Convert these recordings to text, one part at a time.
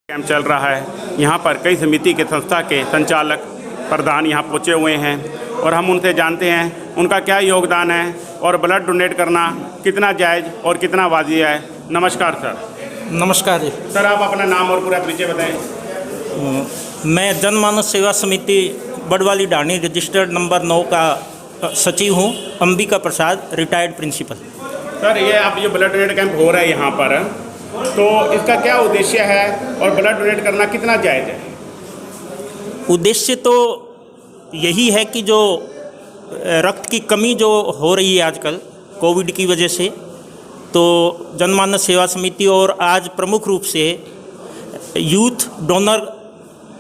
Camp चल रहा है। यहाँ पर कई समिति के संस्था के संचालक प्रधान यहाँ पहुँचे हुए हैं और हम उनसे जानते हैं उनका क्या योगदान है और ब्लड डोनेट करना कितना जायज़ और कितना वाजिब है। नमस्कार सर। नमस्कार जी। सर आप अपना नाम और पूरा परिचय बताएं। मैं जनमानस सेवा समिति बड़वाली ढाणी रजिस्टर्ड नंबर 9 का सचिव हूँ। Ambika Prasad, retired principal. Sir ये आप जो ब्लड डोनेट कैंप हो रहा है यहाँ पर, तो इसका क्या उद्देश्य है और ब्लड डोनेट करना कितना जायज़ है? उद्देश्य तो यही है कि जो रक्त की कमी जो हो रही है आजकल कोविड की वजह से, तो जनमानस सेवा समिति और आज प्रमुख रूप से यूथ डोनर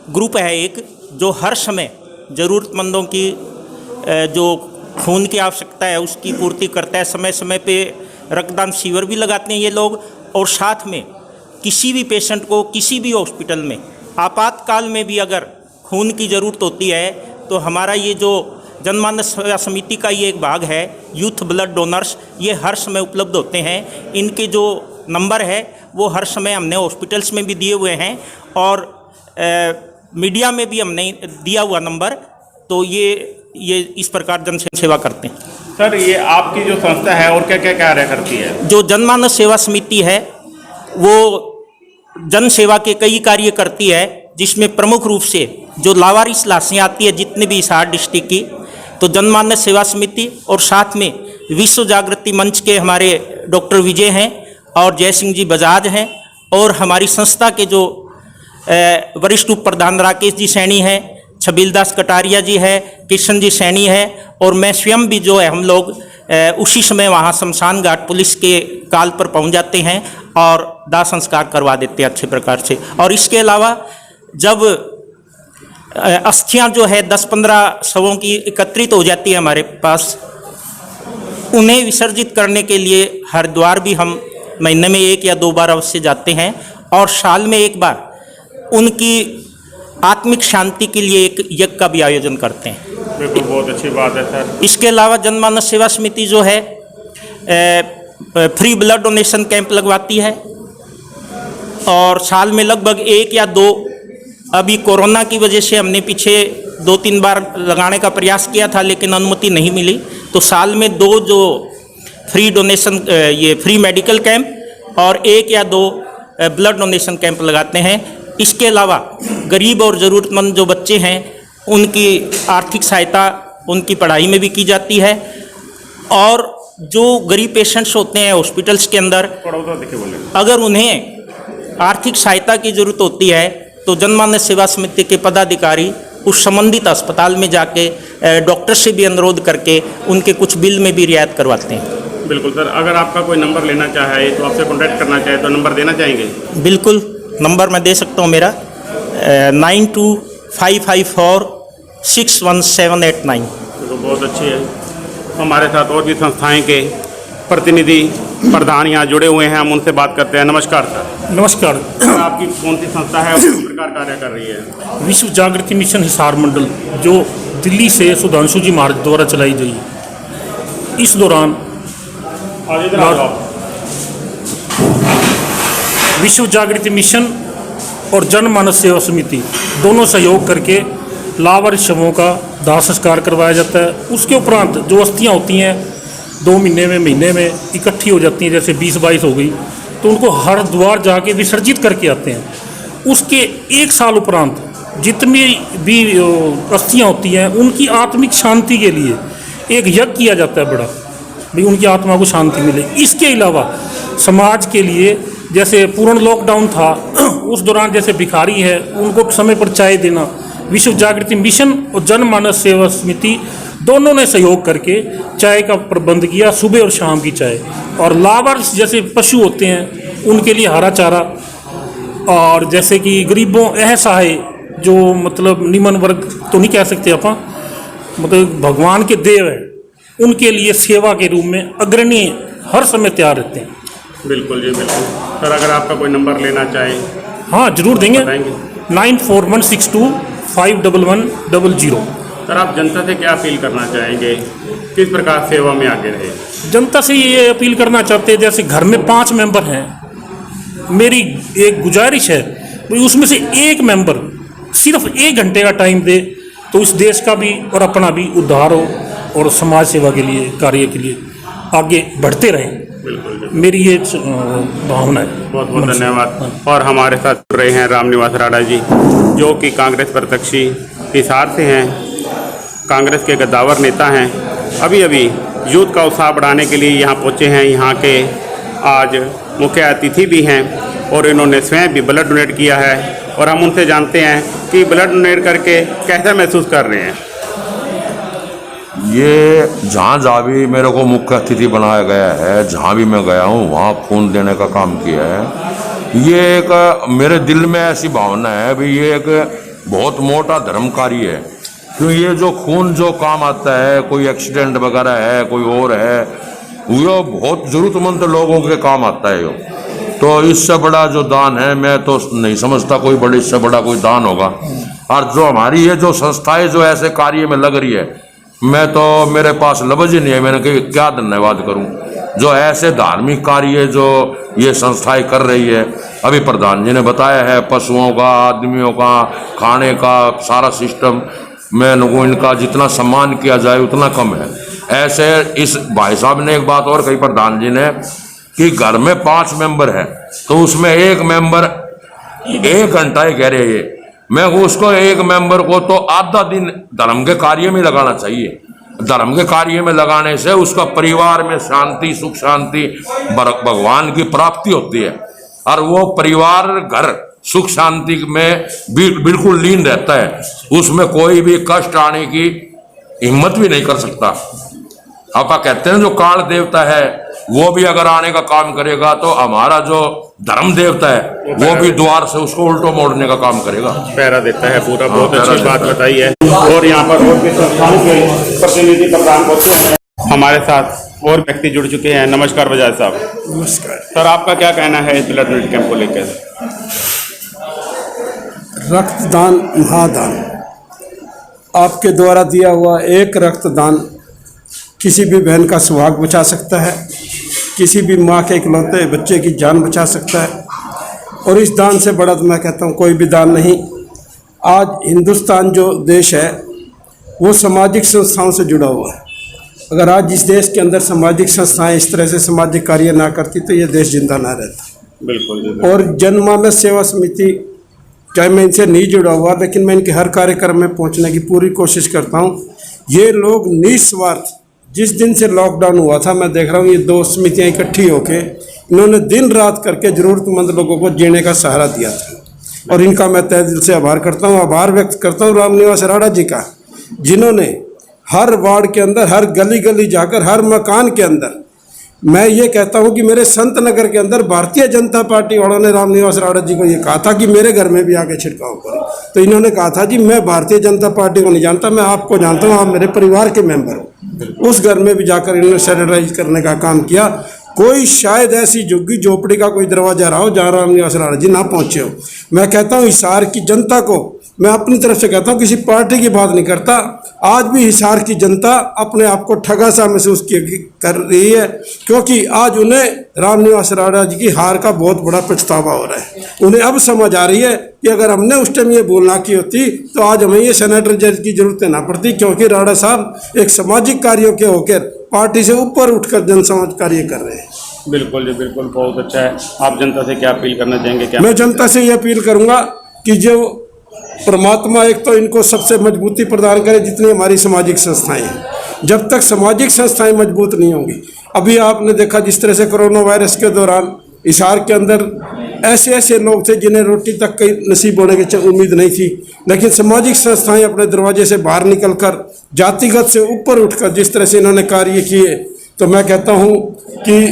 ग्रुप है एक, जो हर समय ज़रूरतमंदों की जो खून की आवश्यकता है उसकी पूर्ति करता है। समय समय पे रक्तदान शिविर भी लगाते हैं ये लोग, और साथ में किसी भी पेशेंट को किसी भी हॉस्पिटल में आपातकाल में भी अगर खून की ज़रूरत होती है तो हमारा ये जो जनमानस सेवा समिति का ये एक भाग है यूथ ब्लड डोनर्स, ये हर समय उपलब्ध होते हैं। इनके जो नंबर है वो हर समय हमने हॉस्पिटल्स में भी दिए हुए हैं और मीडिया में भी हमने दिया हुआ नंबर। तो ये इस प्रकार जन सेवा करते हैं। सर ये आपकी जो संस्था है और क्या क्या कार्य करती है? जो जनमानस सेवा समिति है वो जन सेवा के कई कार्य करती है, जिसमें प्रमुख रूप से जो लावारिस लाशें आती है जितने भी हिसार डिस्ट्रिक्ट की, तो जनमानस सेवा समिति और साथ में विश्व जागृति मंच के हमारे डॉक्टर विजय हैं और जय सिंह जी बजाज हैं, और हमारी संस्था के जो वरिष्ठ उप प्रधान राकेश जी सैनी हैं, छबीलदास कटारिया जी है, किशन जी सैनी है, और मैं स्वयं भी जो है हम लोग उसी समय वहाँ शमशान घाट पुलिस के काल पर पहुँच जाते हैं और दाह संस्कार करवा देते हैं अच्छे प्रकार से। और इसके अलावा जब अस्थियां जो है 10-15 शवों की एकत्रित हो जाती है हमारे पास, उन्हें विसर्जित करने के लिए हरिद्वार भी हम महीने में 1 या 2 बार अवश्य जाते हैं, और साल में 1 बार उनकी आत्मिक शांति के लिए एक यज्ञ का भी आयोजन करते हैं। बिल्कुल, बहुत अच्छी बात है सर। इसके अलावा जनमानस सेवा समिति जो है फ्री ब्लड डोनेशन कैंप लगवाती है, और साल में लगभग 1 या 2, अभी कोरोना की वजह से हमने पीछे 2-3 बार लगाने का प्रयास किया था लेकिन अनुमति नहीं मिली, तो साल में 2 जो फ्री डोनेशन ये फ्री मेडिकल कैंप और 1 या 2 ब्लड डोनेशन कैंप लगाते हैं। इसके अलावा गरीब और ज़रूरतमंद जो बच्चे हैं उनकी आर्थिक सहायता उनकी पढ़ाई में भी की जाती है, और जो गरीब पेशेंट्स होते हैं हॉस्पिटल्स के अंदर, अगर उन्हें आर्थिक सहायता की ज़रूरत होती है तो जनमानस सेवा समिति के पदाधिकारी उस संबंधित अस्पताल में जाके डॉक्टर से भी अनुरोध करके उनके कुछ बिल में भी रियायत करवाते हैं। बिल्कुल सर, अगर आपका कोई नंबर लेना चाहे तो आपसे कॉन्टैक्ट करना चाहे तो नंबर देना चाहेंगे? बिल्कुल, नंबर मैं दे सकता हूँ मेरा 9255461789। तो बहुत अच्छी है। हमारे साथ और भी संस्थाएं के प्रतिनिधि प्रधान यहाँ जुड़े हुए हैं, हम उनसे बात करते हैं। नमस्कार सर। नमस्कार। आपकी कौन सी संस्था है और किस प्रकार कार्य कर रही है? विश्व जागृति मिशन हिसार मंडल, जो दिल्ली से सुधांशु जी महाराज द्वारा चलाई गई। इस दौरान विश्व जागृति मिशन और जनमानस सेवा समिति दोनों सहयोग करके लावारिस शवों का दाह संस्कार करवाया जाता है। उसके उपरांत जो अस्थियाँ होती हैं 2 महीने में इकट्ठी हो जाती हैं, जैसे 20-22 हो गई, तो उनको हरिद्वार जाके विसर्जित करके आते हैं। उसके 1 साल उपरांत जितनी भी अस्थियाँ होती हैं उनकी आत्मिक शांति के लिए एक यज्ञ किया जाता है बड़ा, भाई उनकी आत्मा को शांति मिले। इसके अलावा समाज के लिए, जैसे पूर्ण लॉकडाउन था उस दौरान जैसे भिखारी है उनको समय पर चाय देना, विश्व जागृति मिशन और जनमानस सेवा समिति दोनों ने सहयोग करके चाय का प्रबंध किया, सुबह और शाम की चाय। और लावारिस जैसे पशु होते हैं उनके लिए हरा चारा, और जैसे कि गरीबों असहाय जो मतलब निम्न वर्ग तो नहीं कह सकते अपन, मतलब भगवान के देव है, उनके लिए सेवा के रूप में अग्रणी हर समय तैयार रहते हैं। बिल्कुल जी, बिल्कुल सर। अगर आपका कोई नंबर लेना चाहे? हाँ जरूर देंगे, 9416251100। सर आप जनता से क्या अपील करना चाहेंगे, किस प्रकार सेवा में आगे रहे? जनता से ये अपील करना चाहते हैं, जैसे घर में 5 मेंबर हैं, मेरी एक गुजारिश है तो उसमें से एक मेंबर सिर्फ 1 घंटे का टाइम दे तो इस देश का भी और अपना भी उद्धार हो और समाज सेवा के लिए, कार्य के लिए आगे बढ़ते रहें। मेरी ये भावना है। बहुत बहुत धन्यवाद। और हमारे साथ जुड़ रहे हैं रामनिवास राणा जी, जो कि कांग्रेस प्रत्याशी हिसार से हैं, कांग्रेस के गद्दावर नेता हैं। अभी अभी यूथ का उत्साह बढ़ाने के लिए यहाँ पहुँचे हैं। यहाँ के आज मुख्य अतिथि भी हैं और इन्होंने स्वयं भी ब्लड डोनेट किया है और हम उनसे जानते हैं कि ब्लड डोनेट करके कैसा महसूस कर रहे हैं। ये जहाँ भी मेरे को मुख्य अतिथि बनाया गया है, जहाँ भी मैं गया हूँ वहाँ खून देने का काम किया है। ये एक मेरे दिल में ऐसी भावना है भी ये एक बहुत मोटा धर्म कार्य है, क्यों ये जो खून जो काम आता है, कोई एक्सीडेंट वगैरह है, कोई और है, वो बहुत ज़रूरतमंद लोगों के काम आता है। तो इससे बड़ा जो दान है मैं तो नहीं समझता कोई बड़े इससे बड़ा कोई दान होगा। और जो हमारी ये जो संस्थाएं जो ऐसे कार्य में लग रही है, मैं तो मेरे पास लफ्ज़ ही नहीं है, मैंने कहा क्या धन्यवाद करूं जो ऐसे धार्मिक कार्य जो ये संस्थाएं कर रही है। अभी प्रधान जी ने बताया है पशुओं का, आदमियों का, खाने का सारा सिस्टम, मैं उनको इनका जितना सम्मान किया जाए उतना कम है। ऐसे इस भाई साहब ने एक बात और कही प्रधान जी ने कि घर में 5 मेंबर है तो उसमें एक मेंबर 1 घंटा ही कह रहे हैं, मैं उसको एक मेंबर को तो आधा दिन धर्म के कार्य में लगाना चाहिए। धर्म के कार्य में लगाने से उसका परिवार में शांति, सुख शांति, भगवान की प्राप्ति होती है और वो परिवार घर सुख शांति में बिल्कुल लीन रहता है। उसमें कोई भी कष्ट आने की हिम्मत भी नहीं कर सकता। आपा कहते हैं जो काल देवता है वो भी अगर आने का काम करेगा तो हमारा जो धर्म देवता है वो भी द्वार से उसको उल्टो मोड़ने का काम करेगा, पहरा देता है पूरा। बहुत अच्छी बात बताई है। और यहाँ पर और भी संस्थान के प्रतिनिधि प्रधान पहुंचे हैं, हमारे साथ और व्यक्ति जुड़ चुके हैं। नमस्कार बजाज साहब। नमस्कार सर, आपका क्या कहना है इस ब्लड डोनेट कैंप को लेकर? रक्तदान महादान, आपके द्वारा दिया हुआ एक रक्तदान किसी भी बहन का सुहाग बचा सकता है, किसी भी माँ के इकलौते बच्चे की जान बचा सकता है। और इस दान से बड़ा तो मैं कहता हूँ कोई भी दान नहीं। आज हिंदुस्तान जो देश है वो सामाजिक संस्थाओं से जुड़ा हुआ है। अगर आज इस देश के अंदर सामाजिक संस्थाएं इस तरह से सामाजिक कार्य ना करती तो ये देश जिंदा ना रहता। बिल्कुल। और जनमानस सेवा समिति, चाहे मैं इनसे नहीं जुड़ा हुआ लेकिन मैं इनके हर कार्यक्रम में पहुंचने की पूरी कोशिश करता हूं। ये लोग निस्वार्थ, जिस दिन से लॉकडाउन हुआ था मैं देख रहा हूँ ये 2 समितियाँ इकट्ठी होके इन्होंने दिन रात करके ज़रूरतमंद लोगों को जीने का सहारा दिया था और इनका मैं तहे दिल से आभार करता हूँ। आभार व्यक्त करता हूँ रामनिवास राणा जी का, जिन्होंने हर वार्ड के अंदर, हर गली गली जाकर, हर मकान के अंदर, मैं ये कहता हूँ कि मेरे संत नगर के अंदर भारतीय जनता पार्टी वालों ने रामनिवास राणा जी को ये कहा था कि मेरे घर में भी आके छिड़काव करें, तो इन्होंने कहा था जी मैं भारतीय जनता पार्टी को नहीं जानता, मैं आपको जानता हूँ, आप मेरे परिवार के मेंबर हो। उस घर में भी जाकर इन्होंने सैनिटाइज करने का काम किया। कोई शायद ऐसी झुग्गी झोपड़ी का कोई दरवाजा रहा हो जहाँ रामनिवास राणा जी ना पहुँचे हो। मैं कहता हूँ हिसार की जनता को मैं अपनी तरफ से कहता हूँ, किसी पार्टी की बात नहीं करता, आज भी हिसार की जनता अपने आप को ठगा सा महसूस कर रही है, क्योंकि आज उन्हें रामनिवास राणा जी की हार का बहुत बड़ा पछतावा हो रहा है। उन्हें अब समझ आ रही है कि अगर हमने उस टाइम ये बोलना की होती तो आज हमें ये सैनिटाइजर की जरूरत ना पड़ती, क्योंकि राणा साहब एक सामाजिक कार्यों के होकर पार्टी से ऊपर उठकर जन समाज कार्य कर रहे हैं। बिल्कुल जी, बिल्कुल, बहुत अच्छा है। आप जनता से क्या अपील करना चाहेंगे? क्या मैं जनता से ये अपील करूँगा कि जो परमात्मा एक तो इनको सबसे मजबूती प्रदान करे जितनी हमारी सामाजिक संस्थाएं हैं। जब तक सामाजिक संस्थाएं मजबूत नहीं होंगी, अभी आपने देखा जिस तरह से कोरोना वायरस के दौरान हिसार के अंदर ऐसे ऐसे लोग थे जिन्हें रोटी तक की नसीब होने की उम्मीद नहीं थी, लेकिन सामाजिक संस्थाएं अपने दरवाजे से बाहर निकलकर जातिगत से ऊपर उठकर जिस तरह से इन्होंने कार्य किए, तो मैं कहता हूँ कि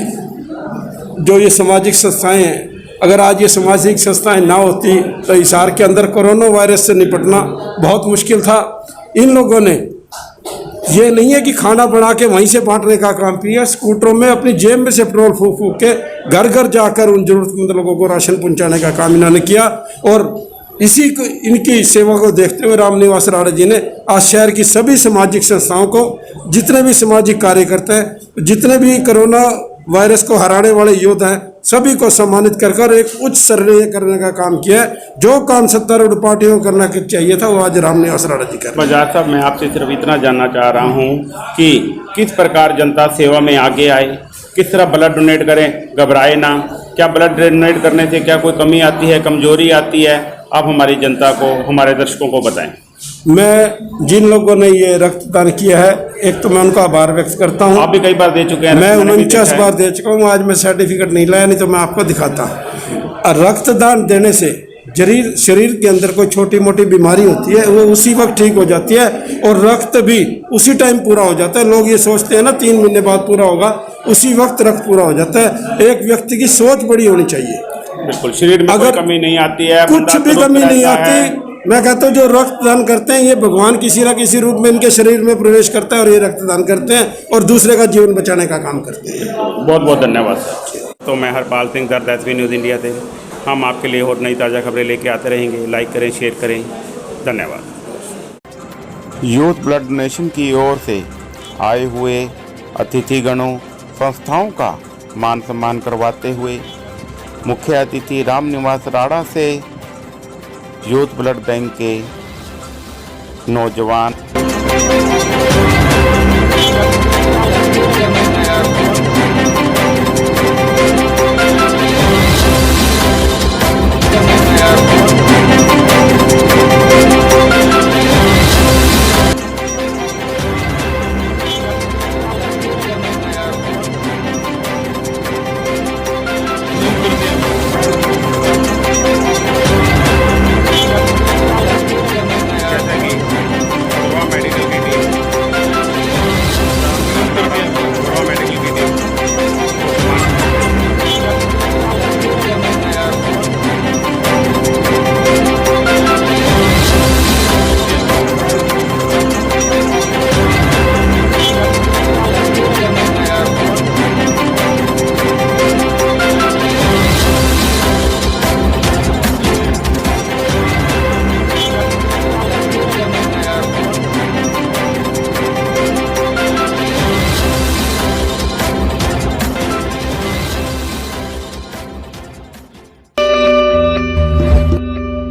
जो ये सामाजिक संस्थाएं हैं, अगर आज ये सामाजिक संस्थाएं ना होती तो हिसार के अंदर कोरोना वायरस से निपटना बहुत मुश्किल था। इन लोगों ने ये नहीं है कि खाना बना के वहीं से बांटने का काम किया, स्कूटरों में अपनी जेब में से पेट्रोल फूक फूक के घर घर जाकर उन जरूरतमंद लोगों को राशन पहुंचाने का काम इन्होंने किया। और इसी को, इनकी सेवा को देखते हुए रामनिवास राणा जी ने आज शहर की सभी सामाजिक संस्थाओं को, जितने भी सामाजिक कार्यकर्ता हैं, जितने भी कोरोना वायरस को हराने वाले योद्धा हैं, सभी को सम्मानित कर एक उच्च श्रेय करने का काम किया है। जो काम सत्तारूढ़ पार्टियों को करना चाहिए था वो आज रामनिवास राणा जी कर रहे हैं। बजाज साहब, मैं आपसे सिर्फ इतना जानना चाह रहा हूँ कि किस प्रकार जनता सेवा में आगे आए, किस तरह ब्लड डोनेट करें, घबराए ना। क्या ब्लड डोनेट करने से क्या कोई कमी आती है, कमजोरी आती है? आप हमारी जनता को, हमारे दर्शकों को बताएं। मैं जिन लोगों ने ये रक्तदान किया है, एक तो मैं उनका आभार व्यक्त करता हूँ। आप भी कई बार दे चुके हैं। मैं मैंने भी 49 देखा है। बार दे चुका हूँ। आज मैं सर्टिफिकेट नहीं लाया, नहीं तो मैं आपको दिखाता। और रक्तदान देने से शरीर के अंदर कोई छोटी मोटी बीमारी होती है वो उसी वक्त ठीक हो जाती है और रक्त भी उसी टाइम पूरा हो जाता है। लोग ये सोचते हैं ना 3 महीने बाद पूरा होगा, उसी वक्त रक्त पूरा हो जाता है। एक व्यक्ति की सोच बड़ी होनी चाहिए। बिल्कुल, शरीर में कोई कमी नहीं आती है, कुछ भी कमी नहीं आती। मैं कहता हूँ जो रक्तदान करते हैं ये भगवान किसी ना किसी रूप में इनके शरीर में प्रवेश करता है और ये रक्तदान करते हैं और दूसरे का जीवन बचाने का काम करते हैं। बहुत बहुत धन्यवाद सर। तो मैं हरपाल सिंह दर्द एसबी न्यूज़ इंडिया से हम आपके लिए और नई ताज़ा खबरें लेके आते रहेंगे। लाइक करें, शेयर करें। धन्यवाद। यूथ ब्लड डोनेशन की ओर से आए हुए अतिथिगणों, संस्थाओं का मान सम्मान करवाते हुए मुख्य अतिथि रामनिवास राणा से यूथ ब्लड बैंक के नौजवान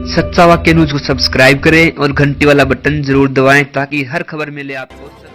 सच्चा वाक्य न्यूज को सब्सक्राइब करें और घंटी वाला बटन जरूर दबाएं ताकि हर खबर मिले आपको।